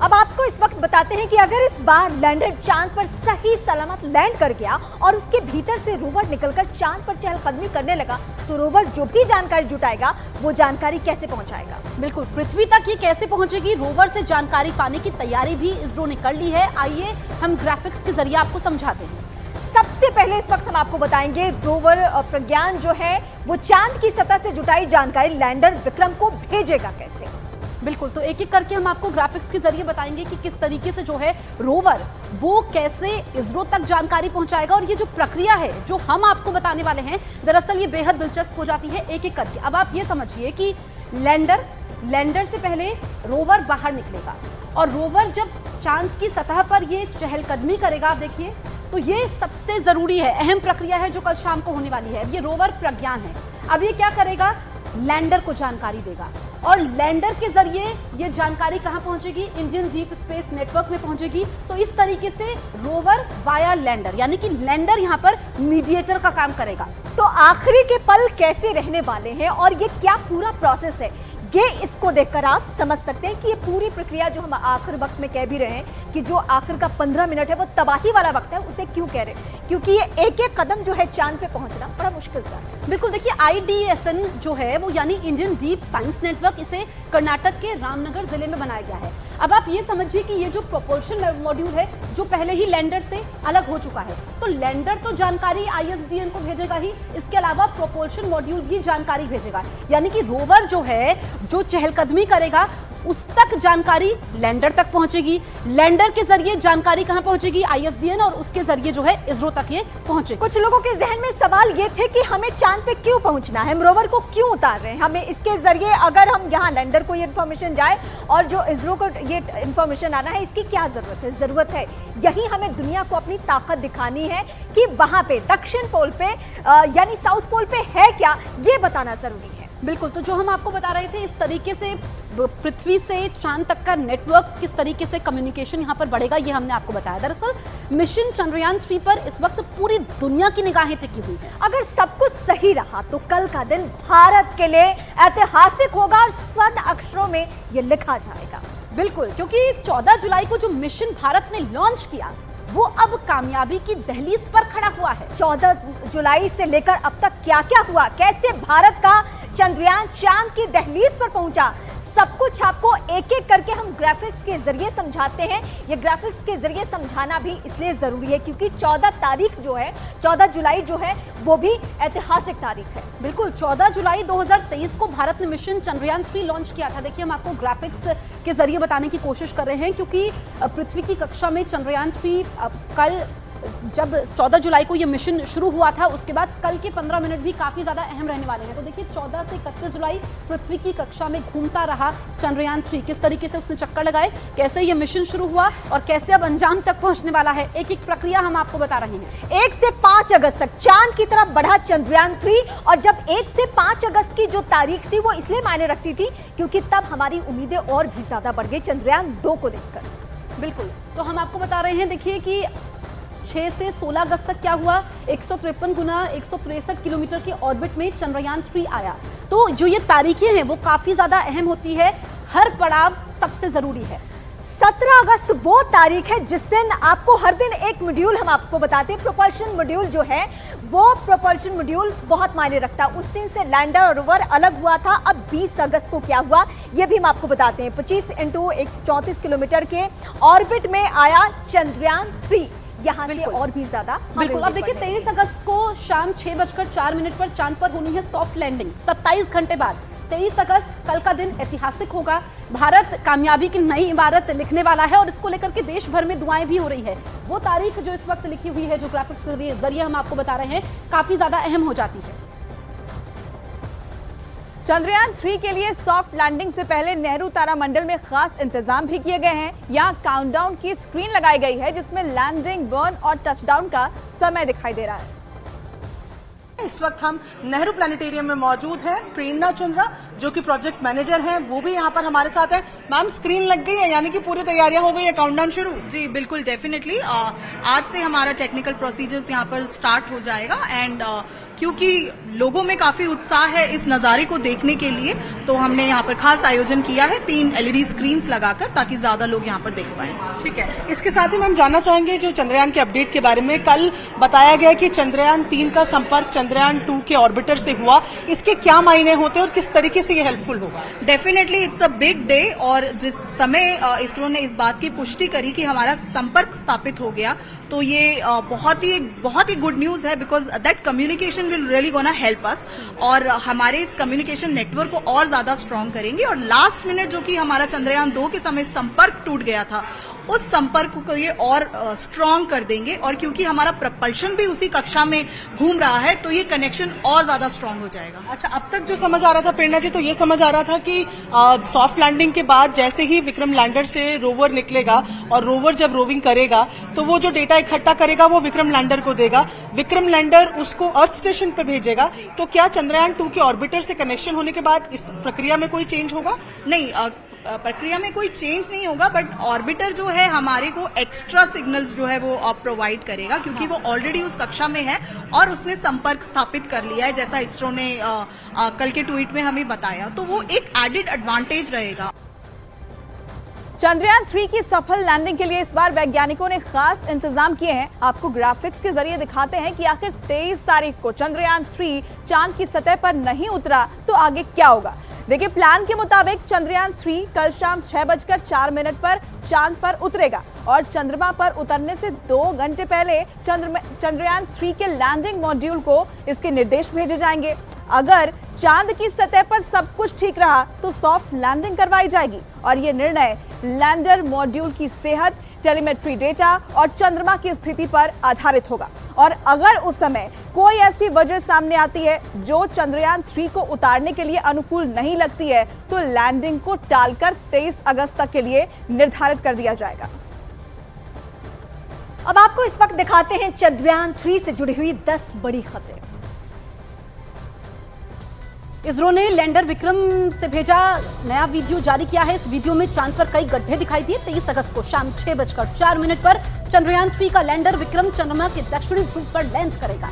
अब आपको इस वक्त बताते हैं कि अगर इस बार लैंडर चांद पर सही सलामत लैंड कर गया और उसके भीतर से रोवर निकलकर चांद पर चहलकदमी करने लगा, तो रोवर जो भी जानकारी जुटाएगा वो जानकारी कैसे पहुंचाएगा? बिल्कुल, पृथ्वी तक ये कैसे पहुंचेगी, रोवर से जानकारी पाने की तैयारी भी इसरो ने कर ली है। आइए हम ग्राफिक्स के जरिए आपको समझाते हैं। सबसे पहले इस वक्त हम आपको बताएंगे रोवर प्रज्ञान जो है वो चांद की सतह से जुटाई जानकारी लैंडर विक्रम को भेजेगा कैसे। बिल्कुल, तो एक एक करके हम आपको ग्राफिक्स के जरिए बताएंगे कि किस तरीके से जो है रोवर वो कैसे इसरो तक जानकारी पहुंचाएगा। और ये जो प्रक्रिया है जो हम आपको बताने वाले हैं, दरअसल ये बेहद दिलचस्प हो जाती है एक एक करके। अब आप ये समझिए कि लैंडर से पहले रोवर बाहर निकलेगा और रोवर जब चांद की सतह पर ये चहलकदमी करेगा, आप देखिए, तो ये सबसे जरूरी है, अहम प्रक्रिया है जो कल शाम को होने वाली है। अब ये रोवर प्रज्ञान है। अब ये क्या करेगा, लैंडर को जानकारी देगा और लैंडर के जरिए ये जानकारी कहां पहुंचेगी, इंडियन डीप स्पेस नेटवर्क में पहुंचेगी। तो इस तरीके से रोवर वाया लैंडर, यानी कि लैंडर यहां पर मीडिएटर का काम करेगा। तो आखिरी के पल कैसे रहने वाले हैं और ये क्या पूरा प्रोसेस है, ये इसको देखकर आप समझ सकते हैं कि ये पूरी प्रक्रिया जो हम आखिर वक्त में कह भी रहे हैं कि जो आखिर का 15 मिनट है वो तबाही वाला वक्त है, उसे क्यों कह रहे हैं? क्योंकि ये एक एक कदम जो है चांद पे पहुंचना बड़ा मुश्किल सा है। बिल्कुल, देखिए IDSN जो है वो यानी इंडियन डीप साइंस नेटवर्क, इसे कर्नाटक के रामनगर जिले में बनाया गया है। अब आप ये समझिए कि ये जो प्रोपल्शन मॉड्यूल है जो पहले ही लैंडर से अलग हो चुका है, तो लैंडर तो जानकारी ISDN को भेजेगा ही, इसके अलावा प्रोपल्शन मॉड्यूल भी जानकारी भेजेगा। यानी कि रोवर जो है जो चहलकदमी करेगा उस तक जानकारी लैंडर तक पहुंचेगी, लैंडर के जरिए जानकारी कहां पहुंचेगी, ISDN, और उसके जरिए जो है इसरो तक ये पहुंचे। कुछ लोगों के जहन में सवाल ये थे कि हमें चांद पे क्यों पहुंचना है, हम रोवर को क्यों उतार रहे हैं, हमें इसके जरिए अगर हम यहाँ लैंडर को ये इन्फॉर्मेशन जाए और जो इसरो को ये इन्फॉर्मेशन आना है, इसकी क्या जरूरत है? जरूरत है यही हमें दुनिया को अपनी ताकत दिखानी है कि वहां पे दक्षिण पोल पे यानी साउथ पोल पे है क्या, ये बताना जरूरी है। बिल्कुल, तो जो हम आपको बता रहे थे, इस तरीके से पृथ्वी से चांद तक का नेटवर्क, किस तरीके से कम्युनिकेशन यहाँ पर बढ़ेगा, ये हमने आपको बताया। दरअसल मिशन चंद्रयान 3 पर इस वक्त पूरी दुनिया की निगाहें टिकी हुई हैं। अगर सब कुछ सही रहा तो कल का दिन भारत के लिए ऐतिहासिक होगा और स्वर्ण अक्षरों में ये लिखा जाएगा। बिल्कुल, क्योंकि 14 जुलाई को जो मिशन भारत ने लॉन्च किया वो अब कामयाबी की दहलीज पर खड़ा हुआ है। 14 जुलाई से लेकर अब तक क्या क्या हुआ, कैसे भारत का चंद्रयान चांद की दहलीज पर पहुंचा, सब कुछ आपको एक एक करके हम ग्राफिक्स के जरिए समझाते हैं। ये ग्राफिक्स के जरिए समझाना भी इसलिए जरूरी है क्योंकि 14 तारीख जो है, 14 जुलाई जो है वो भी ऐतिहासिक तारीख है। बिल्कुल, 14 जुलाई 2023 को भारत ने मिशन चंद्रयान 3 लॉन्च किया था। देखिए, हम आपको ग्राफिक्स के जरिए बताने की कोशिश कर रहे हैं क्योंकि पृथ्वी की कक्षा में चंद्रयान 3 कल जब 14 जुलाई को ये मिशन शुरू हुआ था, उसके बाद कल के 15 मिनट भी काफी ज्यादा अहम रहने वाले हैं। तो देखिए, 14 से 31 जुलाई पृथ्वी की कक्षा में घूमता रहा चंद्रयान 3, किस तरीके से उसने चक्कर लगाए, कैसे ये मिशन शुरू हुआ और कैसे अब अंजाम तक पहुंचने वाला है, एक एक प्रक्रिया हम आपको बता रहे हैं। 1 से 5 अगस्त तक चांद की तरफ बढ़ा चंद्रयान 3 और जब 1 से 5 अगस्त की जो तारीख थी वो इसलिए मायने रखती थी क्योंकि तब हमारी उम्मीदें और भी ज्यादा बढ़ गई चंद्रयान 2 को देखकर। बिल्कुल, तो हम आपको बता रहे हैं, देखिए कि 6 से 16 अगस्त तक क्या हुआ, 153 गुना 163 किलोमीटर के ऑर्बिट में चंद्रयान 3 आया। तो जो ये तारीखें हैं वो काफी ज्यादा अहम होती है, हर पड़ाव सबसे जरूरी है। 17 अगस्त वो तारीख है जिस दिन आपको हर दिन एक मॉड्यूल हम आपको बताते हैं, प्रोपल्शन मॉड्यूल जो है वो प्रोपल्शन मॉड्यूल बहुत मायने रखता है। उस दिन से लैंडर और रोवर अलग हुआ था। अब 20 अगस्त को क्या हुआ ये भी हम आपको बताते हैं। 25 × 134 किलोमीटर के ऑर्बिट में आया चंद्रयान 3, यहाँ से और भी ज्यादा। बिल्कुल, अब देखिए 23 अगस्त को शाम 6:04 पर चांद पर होनी है सॉफ्ट लैंडिंग, 27 घंटे बाद। 23 अगस्त कल का दिन ऐतिहासिक होगा, भारत कामयाबी की नई इबारत लिखने वाला है और इसको लेकर के देश भर में दुआएं भी हो रही है। वो तारीख जो इस वक्त लिखी हुई है, जो ग्राफिक्स के जरिए हम आपको बता रहे हैं, काफी ज्यादा अहम हो जाती है। चंद्रयान 3 के लिए सॉफ्ट लैंडिंग से पहले नेहरू तारामंडल में खास इंतजाम भी किए गए हैं। यहाँ काउंटडाउन की स्क्रीन लगाई गई है जिसमें लैंडिंग, बर्न और टचडाउन का समय दिखाई दे रहा है। इस वक्त हम नेहरू प्लानिटेरियम में मौजूद हैं। प्रेरणा चंद्रा जो कि प्रोजेक्ट मैनेजर हैं वो भी यहाँ पर हमारे साथ हैं। मैम, स्क्रीन लग गई है यानी कि पूरी तैयारियां हो गई है, काउंटडाउन शुरू? जी बिल्कुल, डेफिनेटली आज से हमारा टेक्निकल प्रोसीजर्स यहाँ पर स्टार्ट हो जाएगा एंड क्योंकि लोगों में काफी उत्साह है इस नज़ारे को देखने के लिए, तो हमने यहाँ पर खास आयोजन किया है 3 LED स्क्रीन्स लगाकर, ताकि ज्यादा लोग यहाँ पर देख पाएं। ठीक है, इसके साथ ही हम जानना चाहेंगे जो चंद्रयान के अपडेट के बारे में। कल बताया गया कि चंद्रयान 3 का संपर्क चंद्रयान 2 के ऑर्बिटर से हुआ, इसके क्या मायने होते हैं और किस तरीके से ये हेल्पफुल होगा? Definitely it's a big day, और जिस समय इसरो ने इस बात की पुष्टि करी कि हमारा संपर्क स्थापित हो गया, तो ये बहुत ही गुड न्यूज है, because that communication will really gonna help us, और हमारे इस कम्युनिकेशन नेटवर्क को और ज्यादा स्ट्रांग करेंगे। और लास्ट मिनट जो कि हमारा चंद्रयान 2 के समय संपर्क टूट गया था, उस संपर्क को ये और स्ट्रांग कर देंगे, और क्योंकि हमारा प्रपल्शन भी उसी कक्षा में घूम रहा है, तो ये कनेक्शन और ज्यादा स्ट्रांग हो जाएगा। अच्छा, अब तक जो समझ आ रहा था प्रेरणा जी, तो ये समझ आ रहा था कि सॉफ्ट लैंडिंग के बाद जैसे ही विक्रम लैंडर से रोवर निकलेगा और रोवर जब रोविंग करेगा तो वो जो डेटा इकट्ठा करेगा वो विक्रम लैंडर को देगा, विक्रम लैंडर उसको अर्थ स्टेशन पे भेजेगा। तो क्या चंद्रयान 2 के ऑर्बिटर से कनेक्शन होने के बाद इस प्रक्रिया में कोई चेंज होगा? नहीं, प्रक्रिया में कोई चेंज नहीं होगा, बट ऑर्बिटर जो है हमारे को एक्स्ट्रा सिग्नल्स जो है वो प्रोवाइड करेगा, क्योंकि वो ऑलरेडी उस कक्षा में है और उसने संपर्क स्थापित कर लिया है, जैसा इसरो ने कल के ट्वीट में हमें बताया, तो वो एक एडिड एडवांटेज रहेगा। चंद्रयान 3 की सफल लैंडिंग के लिए इस बार वैज्ञानिकों ने खास इंतजाम किए हैं। आपको ग्राफिक्स के जरिए दिखाते हैं कि आखिर 23 तारीख को चंद्रयान 3 चांद की सतह पर नहीं उतरा तो आगे क्या होगा। देखिए, प्लान के मुताबिक चंद्रयान 3 कल शाम 6:04 पर चांद पर उतरेगा और चंद्रमा पर उतरने से 2 घंटे पहले चंद्रयान 3 के लैंडिंग मॉड्यूल को इसके निर्देश भेजे जाएंगे। अगर चांद की सतह पर सब कुछ ठीक रहा तो सॉफ्ट लैंडिंग करवाई जाएगी, और ये निर्णय लैंडर मॉड्यूल की सेहत, टेलीमेट्री डेटा और चंद्रमा की स्थिति पर आधारित होगा। और अगर उस समय कोई ऐसी वजह सामने आती है जो चंद्रयान 3 को उतारने के लिए अनुकूल नहीं लगती है, तो लैंडिंग को टालकर 23 अगस्त तक के लिए निर्धारित कर दिया जाएगा। अब आपको इस वक्त दिखाते हैं चंद्रयान 3 से जुड़ी हुई 10 बड़ी खबरें। इसरो ने लैंडर विक्रम से भेजा नया वीडियो जारी किया है। इस वीडियो में चांद पर कई गड्ढे दिखाई दिए। 23 अगस्त को शाम 6:04 पर चंद्रयान 3 का लैंडर विक्रम चंद्रमा के दक्षिणी ध्रुव पर लैंड करेगा।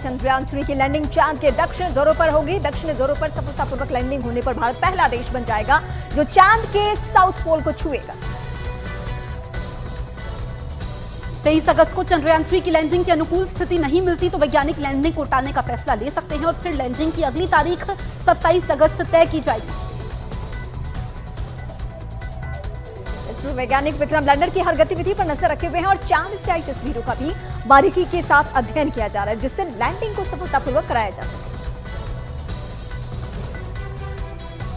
चंद्रयान 3 की लैंडिंग चांद के दक्षिण ध्रुव पर होगी। दक्षिणी ध्रुव पर सफलतापूर्वक लैंडिंग होने पर भारत पहला देश बन जाएगा जो चांद के साउथ पोल को छुएगा। 23 अगस्त को चंद्रयान 3 की लैंडिंग की अनुकूल स्थिति नहीं मिलती तो वैज्ञानिक लैंडिंग को टालने का फैसला ले सकते हैं और फिर लैंडिंग की अगली तारीख 27 अगस्त तय की जाएगी। इसरो वैज्ञानिक विक्रम लैंडर की हर गतिविधि पर नजर रखे हुए हैं और चांद से आई तस्वीरों का भी बारीकी के साथ अध्ययन किया जा रहा है, जिससे लैंडिंग को सफलतापूर्वक कराया जा सके।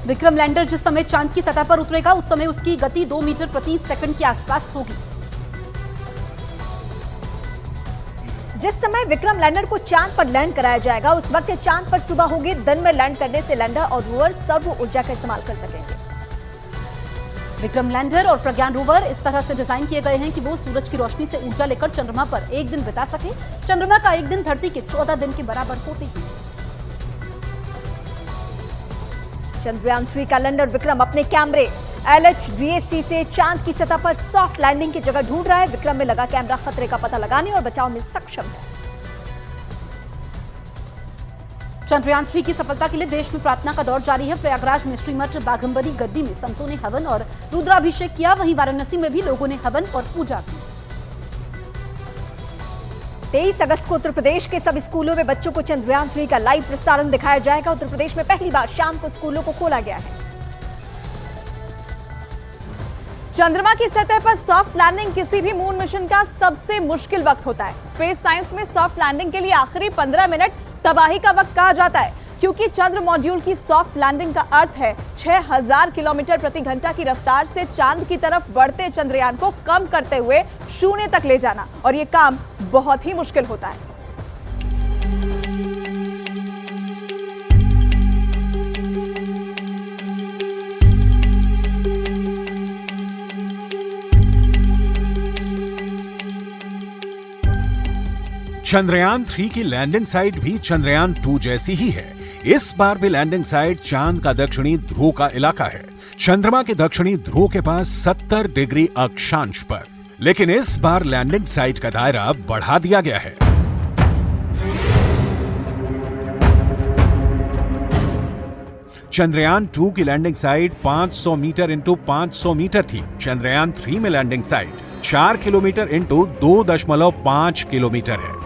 विक्रम लैंडर जिस समय चांद की सतह पर उतरेगा उस समय उसकी गति 2 मीटर प्रति सेकंड के आसपास होगी। जिस समय विक्रम लैंडर को चांद पर लैंड कराया जाएगा उस वक्त चांद पर सुबह होगी। दिन में लैंड करने से लैंडर और रोवर सर्व ऊर्जा का इस्तेमाल कर सकेंगे। विक्रम लैंडर और प्रज्ञान रोवर इस तरह से डिजाइन किए गए हैं कि वो सूरज की रोशनी से ऊर्जा लेकर चंद्रमा पर एक दिन बिता सके। चंद्रमा का एक दिन धरती के 14 दिन के बराबर होते हैं। चंद्रयान 3 का लैंडर विक्रम अपने कैमरे LHDAC से चांद की सतह पर सॉफ्ट लैंडिंग की जगह ढूंढ रहा है। विक्रम में लगा कैमरा खतरे का पता लगाने और बचाव में सक्षम है। चंद्रयान 3 की सफलता के लिए देश में प्रार्थना का दौर जारी है। प्रयागराज में श्रीमठ बाघंबरी गद्दी में संतों ने हवन और रुद्राभिषेक किया। वहीं वाराणसी में भी लोगों ने हवन और पूजा की। 23 अगस्त को उत्तर प्रदेश के सब स्कूलों में बच्चों को चंद्रयान 3 का लाइव प्रसारण दिखाया जाएगा। उत्तर प्रदेश में पहली बार शाम को स्कूलों को खोला गया है। चंद्रमा की सतह पर सॉफ्ट लैंडिंग किसी भी मून मिशन का सबसे मुश्किल वक्त होता है। स्पेस साइंस में सॉफ्ट लैंडिंग के लिए आखिरी 15 मिनट तबाही का वक्त कहा जाता है, क्योंकि चंद्र मॉड्यूल की सॉफ्ट लैंडिंग का अर्थ है 6000 किलोमीटर प्रति घंटा की रफ्तार से चांद की तरफ बढ़ते चंद्रयान को कम करते हुए शून्य तक ले जाना, और ये काम बहुत ही मुश्किल होता है। चंद्रयान 3 की लैंडिंग साइट भी चंद्रयान 2 जैसी ही है। इस बार भी लैंडिंग साइट चांद का दक्षिणी ध्रुव का इलाका है, चंद्रमा के दक्षिणी ध्रुव के पास 70 डिग्री अक्षांश पर। लेकिन इस बार लैंडिंग साइट का दायरा बढ़ा दिया गया है। चंद्रयान 2 की landing site 500 metre into 500 metre थी। चंद्रयान 3 में landing site 4 kilometre into 2.5 kilometre है।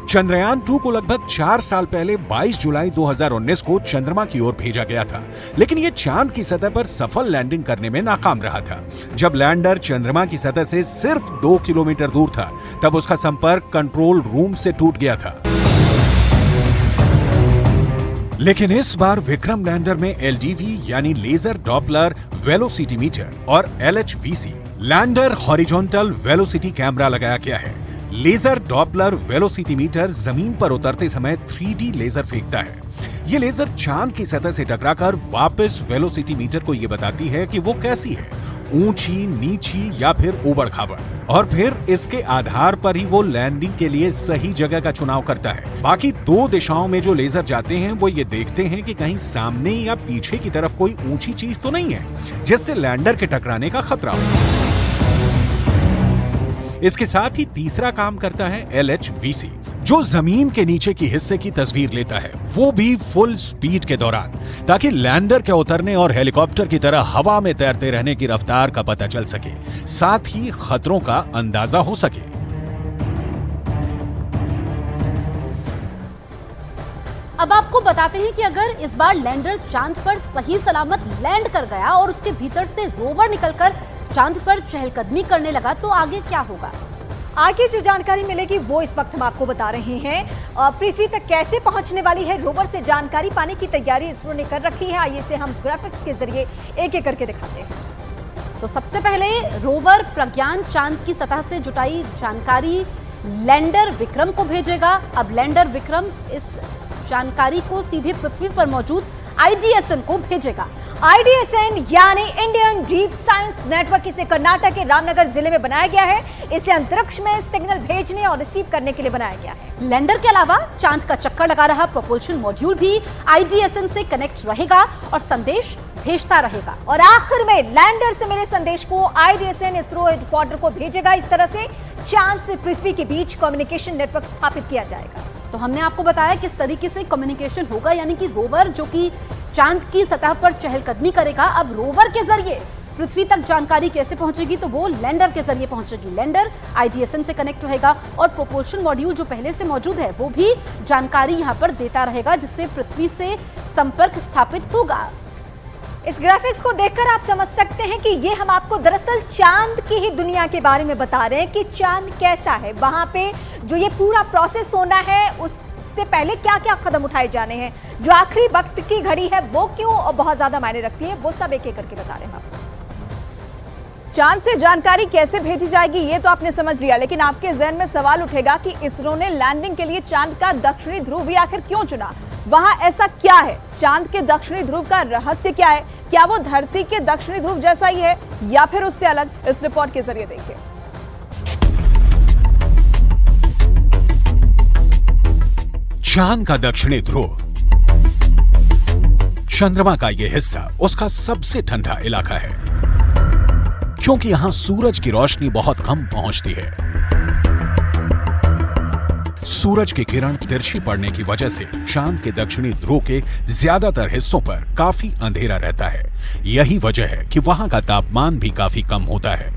चंद्रयान 2 को लगभग 4 साल पहले 22 जुलाई 2019 को चंद्रमा की ओर भेजा गया था, लेकिन यह चांद की सतह पर सफल लैंडिंग करने में नाकाम रहा था। जब लैंडर चंद्रमा की सतह से सिर्फ 2 किलोमीटर दूर था, तब उसका संपर्क कंट्रोल रूम से टूट गया था। लेकिन इस बार विक्रम लैंडर में एलडीवी यानी लेजर डॉपलर वेलोसिटी मीटर और एलएचवीसी लैंडर हॉरिजॉन्टल वेलोसिटी कैमरा लगाया गया है। लेजर डॉपलर वेलोसिटी मीटर जमीन पर उतरते समय 3D लेजर फेंकता है। यह लेजर चांद की सतह से टकराकर वापस वेलोसिटी मीटर को यह बताती है कि वो कैसी है, ऊंची, नीची या फिर ऊबड़ खाबड़, और फिर इसके आधार पर ही वो लैंडिंग के लिए सही जगह का चुनाव करता है। बाकी 2 दिशाओं में जो लेजर जाते हैं वो ये देखते हैं कि कहीं सामने या पीछे की तरफ कोई ऊंची चीज तो नहीं है जिससे लैंडर के टकराने का खतरा हो। इसके साथ ही तीसरा काम करता है एलएचवीसी, जो जमीन के नीचे की हिस्से की तस्वीर लेता है, वो भी फुल स्पीड के दौरान, ताकि लैंडर के उतरने और हेलीकॉप्टर की तरह हवा में तैरते रहने की रफ्तार का पता चल सके, साथ ही खतरों का अंदाजा हो सके। अब आपको बताते हैं कि अगर इस बार लैंडर चांद पर सही सलामत लैंड कर गया और उसके भीतर से रोवर निकलकर चांद पर चहलकदमी करने लगा तो आगे क्या होगा? आगे जो जानकारी मिलेगी वो इस वक्त हम आपको बता रहे हैं। पृथ्वी तक कैसे पहुंचने वाली है, रोवर से जानकारी पाने की तैयारी इसरो ने कर रखी है। आइए से हम ग्राफिक्स के जरिए एक एक करके दिखाते हैं। तो सबसे पहले रोवर प्रज्ञान चांद की सतह से जुटाई जानकारी लैंडर विक्रम को भेजेगा। अब लैंडर विक्रम इस जानकारी को सीधे पृथ्वी पर मौजूद IDSN को भेजेगा। IDSN यानी इंडियन डीप साइंस नेटवर्क, इसे कर्नाटक के रामनगर जिले में बनाया गया है। इसे अंतरिक्ष में सिग्नल भेजने और रिसीव करने के लिए बनाया गया है। लैंडर के अलावा चांद का चक्कर लगा रहा प्रोपल्शन मॉड्यूल भी IDSN से कनेक्ट रहेगा और संदेश भेजता रहेगा। और आखिर में लैंडर से मिले संदेश को IDSN इसरो हेडक्वार्टर को भेजेगा। इस तरह से चांद से पृथ्वी के बीच कम्युनिकेशन नेटवर्क स्थापित किया जाएगा। तो हमने आपको बताया किस तरीके से कम्युनिकेशन होगा, यानी कि रोवर जो कि चांद की सतह पर चहलकदमी करेगा, अब रोवर के जरिए पृथ्वी तक जानकारी कैसे पहुंचेगी, तो वो लैंडर के जरिए पहुंचेगी। लैंडर IDSN से कनेक्ट रहेगा और प्रोपल्शन मॉड्यूल जो पहले से मौजूद है वो भी जानकारी यहां पर देता रहेगा, जिससे पृथ्वी से संपर्क स्थापित होगा। इस ग्राफिक्स को देखकर आप समझ सकते हैं कि ये हम आपको दरअसल चांद की ही दुनिया के बारे में बता रहे हैं कि चांद कैसा है, वहां पे जो ये पूरा प्रोसेस होना है उससे पहले क्या क्या कदम उठाए जाने हैं, जो आखिरी वक्त की घड़ी है वो क्यों बहुत ज्यादा मायने रखती है, वो सब एक एक करके बता रहे हैं आपको। चांद से जानकारी कैसे भेजी जाएगी ये तो आपने समझ लिया, लेकिन आपके जहन में सवाल उठेगा कि इसरो ने लैंडिंग के लिए चांद का दक्षिणी ध्रुव ही आखिर क्यों चुना? वहां ऐसा क्या है? चांद के दक्षिणी ध्रुव का रहस्य क्या है? क्या वो धरती के दक्षिणी ध्रुव जैसा ही है या फिर उससे अलग? इस रिपोर्ट के जरिए देखिए। चांद का दक्षिणी ध्रुव, चंद्रमा का यह हिस्सा उसका सबसे ठंडा इलाका है, क्योंकि यहां सूरज की रोशनी बहुत कम पहुंचती है। सूरज की किरण तिरछी पड़ने की वजह से चांद के दक्षिणी ध्रुव के ज्यादातर हिस्सों पर काफी अंधेरा रहता है। यही वजह है कि वहां का तापमान भी काफी कम होता है।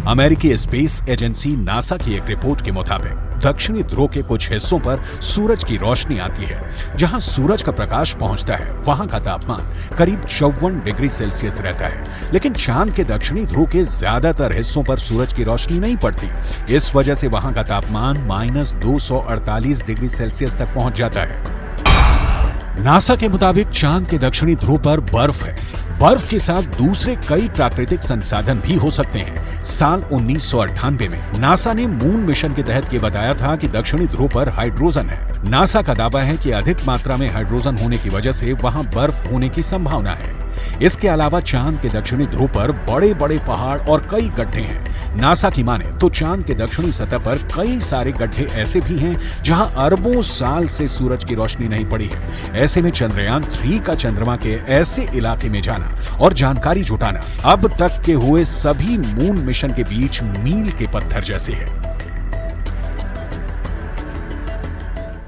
अमेरिकी स्पेस एजेंसी नासा की एक रिपोर्ट के मुताबिक दक्षिणी ध्रुव के कुछ हिस्सों पर सूरज की रोशनी आती है। जहां सूरज का प्रकाश पहुंचता है वहां का तापमान करीब 54 डिग्री सेल्सियस रहता है, लेकिन चांद के दक्षिणी ध्रुव के ज्यादातर हिस्सों पर सूरज की रोशनी नहीं पड़ती। इस वजह से वहां का तापमान -248 डिग्री सेल्सियस तक पहुंच जाता है। नासा के मुताबिक चांद के दक्षिणी ध्रुव पर बर्फ है। बर्फ के साथ दूसरे कई प्राकृतिक संसाधन भी हो सकते हैं। साल 1998 में नासा ने मून मिशन के तहत ये बताया था कि दक्षिणी ध्रुव पर हाइड्रोजन है। नासा का दावा है कि अधिक मात्रा में हाइड्रोजन होने की वजह से वहां बर्फ होने की संभावना है। इसके अलावा चांद के दक्षिणी ध्रुव पर बड़े बड़े पहाड़ और कई गड्ढे हैं। नासा की माने तो चांद के दक्षिणी सतह पर कई सारे गड्ढे ऐसे भी हैं जहां अरबों साल से सूरज की रोशनी नहीं पड़ी है। ऐसे में चंद्रयान 3 का चंद्रमा के ऐसे इलाके में जाना और जानकारी जुटाना अब तक के हुए सभी मून मिशन के बीच मील के पत्थर जैसे है।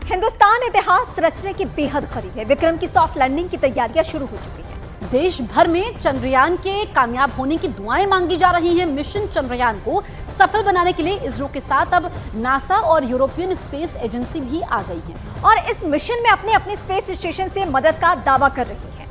हिंदुस्तान इतिहास रचने की बेहद करीब है। विक्रम की सॉफ्ट लैंडिंग की तैयारियां शुरू हो चुकी हैं। देश भर में चंद्रयान के कामयाब होने की दुआएं मांगी जा रही हैं। मिशन चंद्रयान को सफल बनाने के लिए इसरो के साथ अब नासा और यूरोपियन स्पेस एजेंसी भी आ गई है और इस मिशन में अपने अपने स्पेस स्टेशन से मदद का दावा कर रही है।